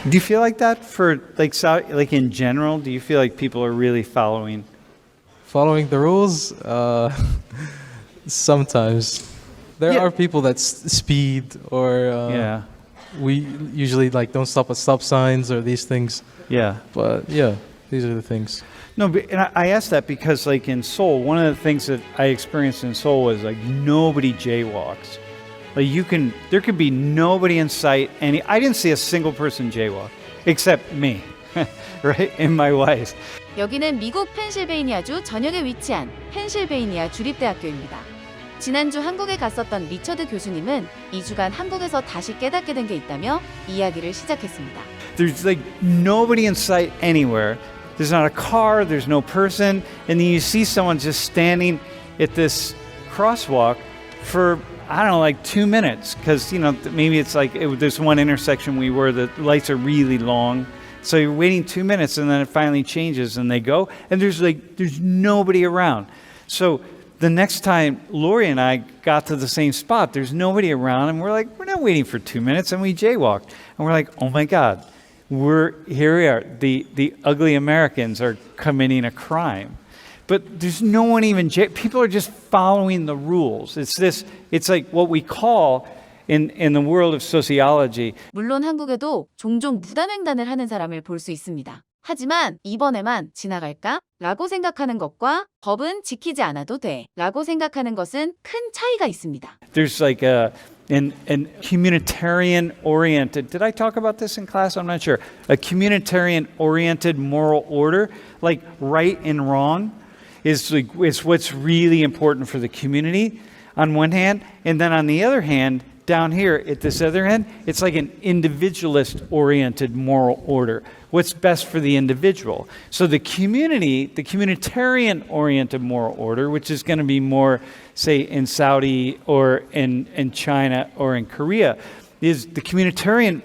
Do you feel like that for like in general? Do you feel like people are really following the rules? Sometimes there are people that speed or we usually like don't stop at stop signs or these things. Yeah. But yeah, these are the things. No, but, and I asked that because like in Seoul, one of the things that I experienced in Seoul was like nobody jaywalks. Like there could be nobody in sight. I didn't see a single person jaywalk except me, right? And my wife. 여기는 미국 펜실베이니아주 전역에 위치한 펜실베이니아 주립대학교입니다. 지난주 한국에 갔었던 리처드 교수님은 2주간 한국에서 다시 깨닫게 된 게 있다며 이야기를 시작했습니다. There's like nobody in sight anywhere. There's not a car, there's no person, and then you see someone just standing at this crosswalk for I don't know, like 2 minutes, because maybe it's like there's one intersection where the lights are really long, so you're waiting 2 minutes, and then it finally changes, and they go, and there's nobody around. So the next time Lori and I got to the same spot, there's nobody around, and we're not waiting for 2 minutes, and we jaywalked, and we're like, oh my God, here we are. The ugly Americans are committing a crime. But there's no one even, people are just following the rules. It's like what we call in the world of sociology. 물론 한국에도 종종 무단횡단을 하는 사람을 볼 수 있습니다. 하지만 이번에만 지나갈까? 라고 생각하는 것과 법은 지키지 않아도 돼 라고 생각하는 것은 큰 차이가 있습니다. There's like an communitarian oriented, did I talk about this in class? I'm not sure. A communitarian oriented moral order, like right and wrong, is what's really important for the community on one hand, and then on the other hand, down here at this other end, it's like an individualist oriented moral order. What's best for the individual. So the communitarian oriented moral order, which is going to be more, say, in Saudi or in China or in Korea, is the communitarian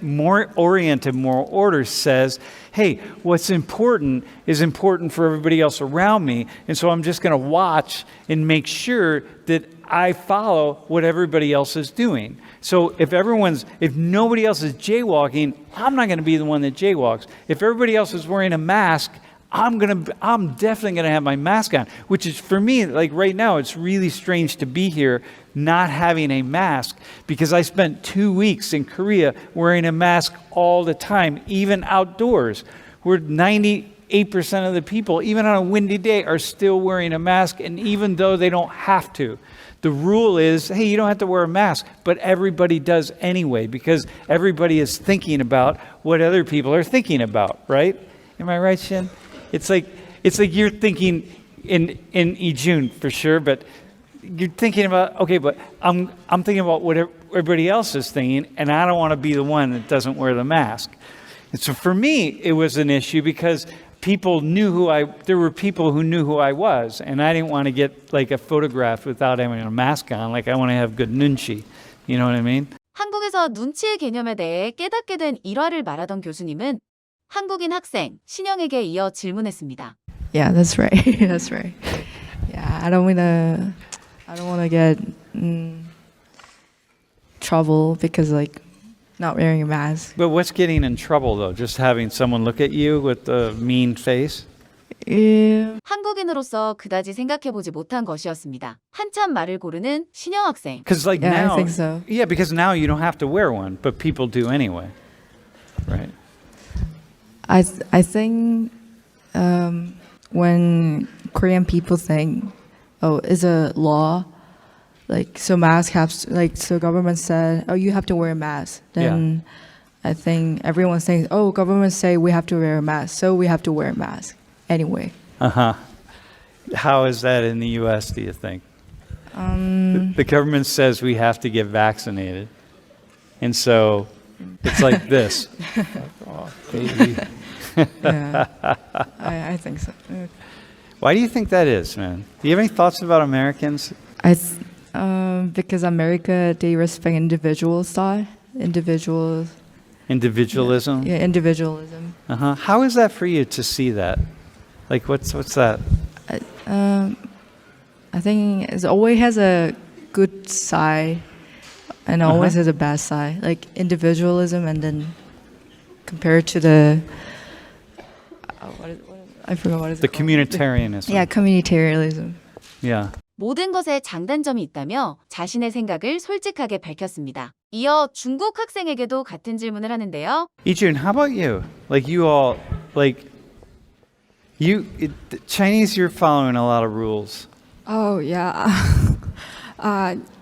oriented moral order says, hey, what's important is important for everybody else around me, and so I'm just going to watch and make sure that I follow what everybody else is doing. So if nobody else is jaywalking, I'm not going to be the one that jaywalks. If everybody else is wearing a mask, I'm definitely going to have my mask on, which is for me, like right now, it's really strange to be here not having a mask because I spent 2 weeks in Korea wearing a mask all the time, even outdoors, where 98% of the people, even on a windy day, are still wearing a mask, and even though they don't have to. The rule is, hey, you don't have to wear a mask, but everybody does anyway because everybody is thinking about what other people are thinking about, right? Am I right, Shin? It's like you're thinking in Ijun for sure, but you're thinking about, okay, but I'm thinking about what everybody else is thinking, and I don't want to be the one that doesn't wear the mask. And so for me, it was an issue because there were people who knew who I was, and I didn't want to get like a photograph without having a mask on. Like I want to have good nunchi. You know what I mean? 한국에서 눈치의 개념에 대해 깨닫게 된 일화를 말하던 교수님은 한국인 학생 신영에게 이어 질문했습니다. Yeah, that's right. That's right. Yeah, I don't want to get trouble because like not wearing a mask. But what's getting in trouble though? Just having someone look at you with a mean face? Yeah. 한국인으로서 그다지 생각해보지 못한 것이었습니다. 한참 말을 고르는 신영 학생. Because like yeah, now, I think so. Yeah, because now you don't have to wear one, but people do anyway, right? I think when Korean people think, oh, it's a law, like so mask has so government said, oh, you have to wear a mask. Then I think everyone thinks, oh, government say we have to wear a mask, so we have to wear a mask anyway. How is that in the U.S., do you think? The government says we have to get vaccinated. And so it's like this. Oh, baby. Yeah, I think so. Why do you think that is, man? Do you have any thoughts about Americans? Because America, they respect individualism. Individualism? Yeah, individualism. How is that for you to see that? Like, what's that? I think it always has a good side and always has a bad side. Like individualism and then compared to the I forgot what is The it called. communitarianism. Yeah, communitarianism. Yeah. 모든 것에 장단점이 있다며 자신의 생각을 솔직하게 밝혔습니다. 이어 중국 학생에게도 같은 질문을 하는데요. Ijun, how about you? Like you all, like the Chinese, you're following a lot of rules. Oh, yeah.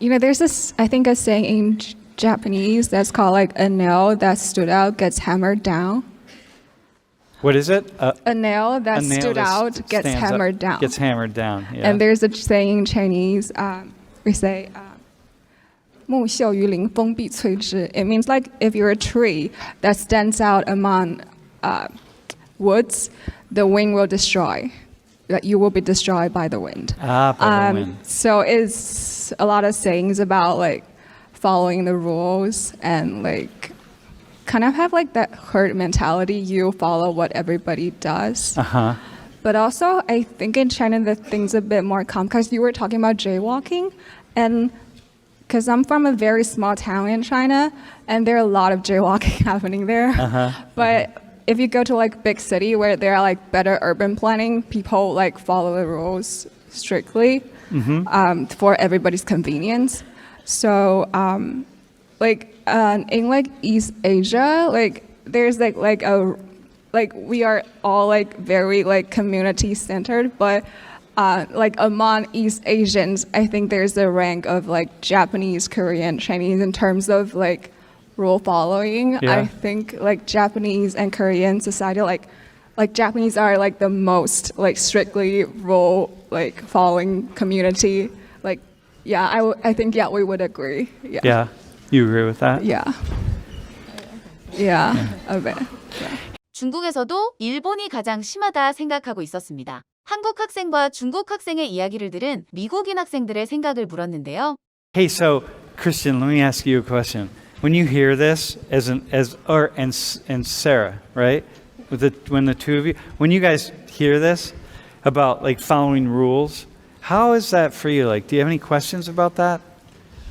There's this, I think, a saying in Japanese that's called like a nail that stood out gets hammered down. What is it? A nail that A nail stood that out gets stands up- hammered down. Gets hammered down. Yeah. And there's a saying in Chinese, we say, 木秀于林，风必摧之. It means like if you're a tree that stands out among woods, the wind will destroy. That you will be destroyed by the wind. By the wind. So it's a lot of sayings about like following the rules and like kind of have like that herd mentality. You follow what everybody does. Uh-huh. But also, I think in China, the thing's a bit more calm because you were talking about jaywalking. And because I'm from a very small town in China, and there are a lot of jaywalking happening there. But if you go to like big city where there are like better urban planning, people like follow the rules strictly for everybody's convenience. So in like East Asia, like there's like we are all like very like community centered, but like among East Asians, I think there's a rank of like Japanese, Korean, Chinese in terms of like rule following. Yeah. I think like Japanese and Korean society, like Japanese are like the most like strictly rule like following community. Like, yeah, I think yeah we would agree. Yeah. Yeah. You agree with that? Yeah. Yeah. A bit. 중국에서도 일본이 가장 심하다 생각하고 있었습니다. 한국 학생과 중국 학생의 이야기를 들은 미국인 학생들의 생각을 물었는데요. Hey, so Christian, let me ask you a question. When you hear this, and Sarah, right? When the two of you, when you guys hear this about like following rules, how is that for you? Like, do you have any questions about that?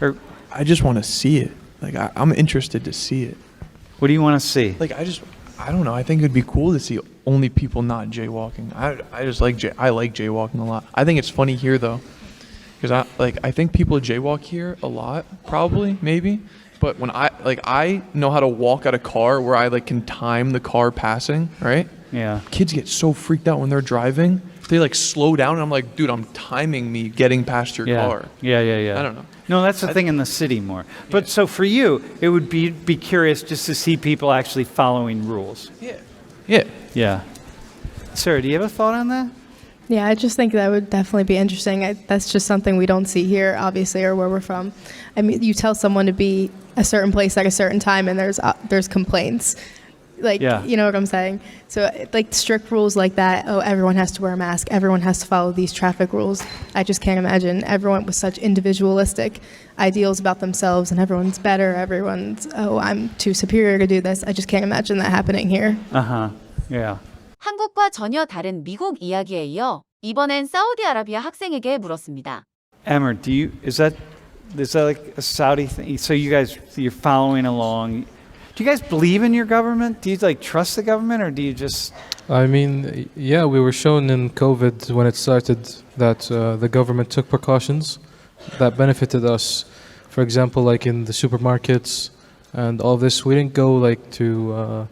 Or I just want to see it. Like I'm interested to see it. what do you want to see? Like I don't know. I think it'd be cool to see only people not jaywalking. I just like I like jaywalking a lot. I think it's funny here though, because I think people jaywalk here a lot, probably maybe. But when I know how to walk at a car where I like can time the car passing, right? Yeah. Kids get so freaked out when they're driving. They like slow down and I'm like, dude, I'm timing me getting past your car. Yeah. I don't know. No, that's the thing in the city more. But so for you, it would be curious just to see people actually following rules. Yeah. Yeah. Sarah, do you have a thought on that? Yeah, I just think that would definitely be interesting. That's just something we don't see here, obviously, or where we're from. I mean, you tell someone to be a certain place at a certain time, and there's complaints. Like, Yeah. you know what I'm saying? So, like, strict rules like that, oh, everyone has to wear a mask, everyone has to follow these traffic rules. I just can't imagine everyone with such individualistic ideals about themselves, and everyone's better, everyone's, oh, I'm too superior to do this. I just can't imagine that happening here. Uh-huh. Yeah. 한국과 전혀 다른 미국 이야기에 이어 이번엔 사우디아라비아 학생에게 물었습니다. Amr, is that like a Saudi thing? So you're following along. Do you guys believe in your government? Do you like trust the government, or do you just? I mean, yeah, we were shown in COVID when it started that the government took precautions that benefited us. For example, like in the supermarkets and all this, we didn't go like to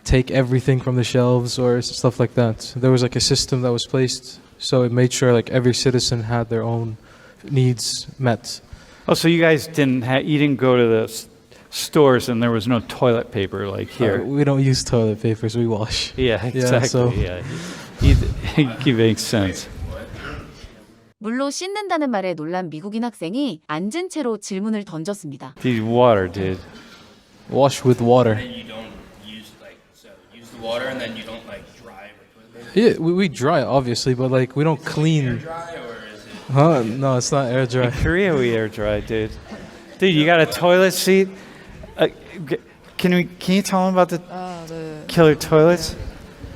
take everything from the shelves or stuff like that. There was like a system that was placed, so it made sure like every citizen had their own needs met. Oh, so you guys you didn't go to the stores and there was no toilet paper like here. We don't use toilet papers, we wash. Yeah, exactly. so- It makes sense. 물로 씻는다는 말에 놀란 미국인 학생이 앉은 채로 질문을 던졌습니다. Dude, water, dude. Wash with water. You don't use use the water and then you don't like dry with it. Yeah, we dry it, obviously, but like we don't clean. Dry or is it? Huh? No, it's not air dry. In Korea, we air dry, dude. Dude, you got a toilet seat? Can you tell them about the killer toilets?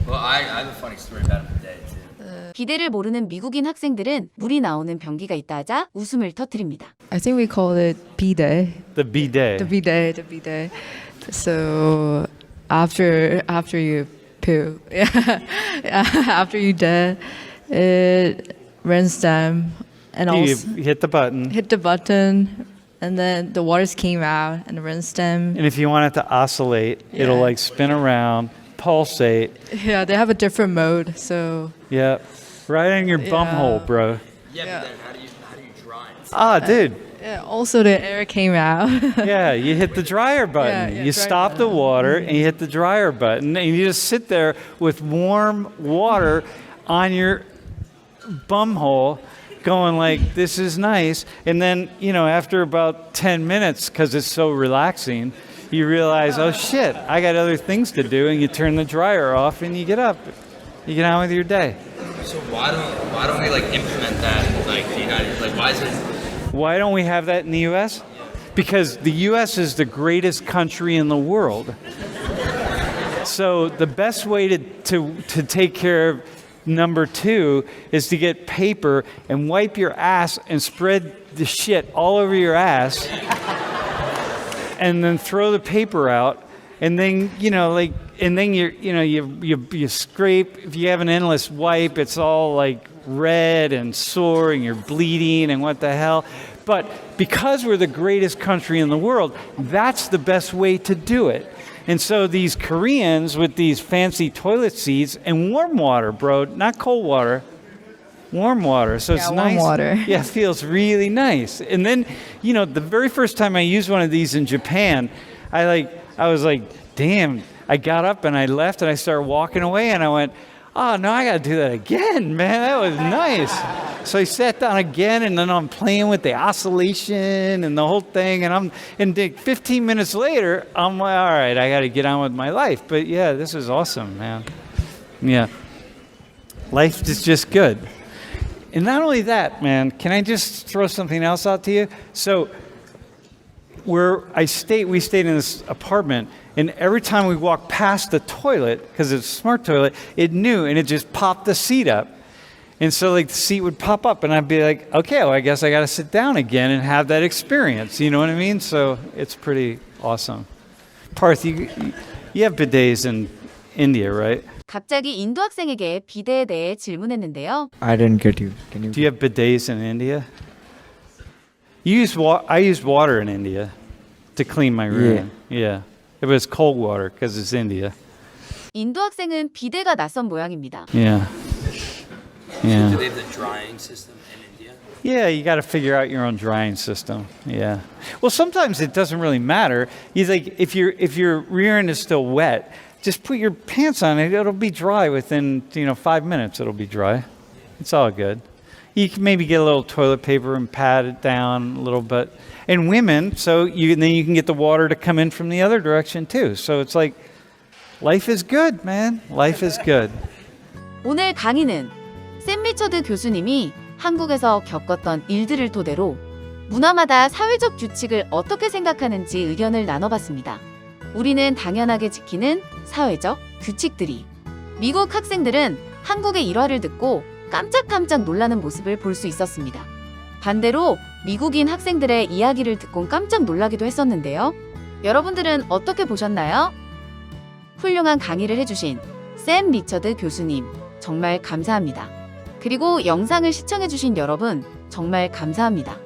Well, I have a funny story about it today too. 비데를 모르는 미국인 학생들은 물이 나오는 변기가 있다 하자 웃음을 터뜨립니다. I think we call it bidet. The bidet. The bidet. So after you poo, after you did, it rinsed them and You also hit the button. hit the button, and then the waters came out and rinsed them. And if you want it to oscillate, it'll Yeah. like spin around, pulsate. Yeah, they have a different mode, so Yeah. Right in your bum Yeah. hole, bro. Yeah, but then how do you dry it? Ah, dude. yeah, also the air came out. Yeah, you hit the dryer button. Yeah, You dryer stop the water and you hit the dryer button and you just sit there with warm water on your bum hole going like, this is nice. And then, after about 10 minutes, because it's so relaxing, you realize, oh shit, I got other things to do, and you turn the dryer off and you get up. You get on with your day. So why don't we like implement that like the United, like why is it? Why don't we have that in the U.S.? Because the U.S. is the greatest country in the world. So the best way to take care of number two is to get paper and wipe your ass and spread the shit all over your ass and then throw the paper out. And then, and then you scrape. If you have an endless wipe, it's all like red and sore and you're bleeding and what the hell. But because we're the greatest country in the world, that's the best way to do it. And so these Koreans with these fancy toilet seats and warm water, bro, not cold water, warm water. So it's warm nice. water. Yeah, it feels really nice. And then, the very first time I used one of these in Japan, I was like, damn, I got up and I left and I started walking away and I went, oh, no, I got to do that again, man. That was nice. So I sat down again and then I'm playing with the oscillation and the whole thing. And 15 minutes later, I'm like, all right, I got to get on with my life. But yeah, this is awesome, man. Yeah. Life is just good. And not only that, man, can I just throw something else out to you? So we stayed in this apartment, and every time we walked past the toilet, because it's a smart toilet, it knew, and it just popped the seat up. And so the seat would pop up, and I'd be like, okay, well, I guess I got to sit down again and have that experience. You know what I mean? So it's pretty awesome. Parth, you have bidets in India, right? 갑자기 인도 학생에게 비데에 대해 질문했는데요. I didn't get you. Can you? Do you have bidets in India? I use water in India to clean my room. Yeah. It was cold water because it's India. 인도 학생은 비데가 낯선 모양입니다. Yeah. Do Yeah. they have the drying system in India? Yeah, you got to figure out your own drying system. Yeah. Well, sometimes it doesn't really matter. If your rear end is still wet, just put your pants on it. It'll be dry within 5 minutes. It'll be dry. It's all good. You can maybe get a little toilet paper and pat it down a little bit. And women, then you can get the water to come in from the other direction too. So it's like life is good, man. Life is good. 오늘 강의는 샘리처드 교수님이 한국에서 겪었던 일들을 토대로 문화마다 사회적 규칙을 어떻게 생각하는지 의견을 나눠봤습니다. 우리는 당연하게 지키는 사회적 규칙들이. 미국 학생들은 한국의 일화를 듣고 깜짝깜짝 놀라는 모습을 볼 수 있었습니다. 반대로 미국인 학생들의 이야기를 듣곤 깜짝 놀라기도 했었는데요. 여러분들은 어떻게 보셨나요? 훌륭한 강의를 해주신 샘리처드 교수님, 정말 감사합니다. 그리고 영상을 시청해주신 여러분, 정말 감사합니다.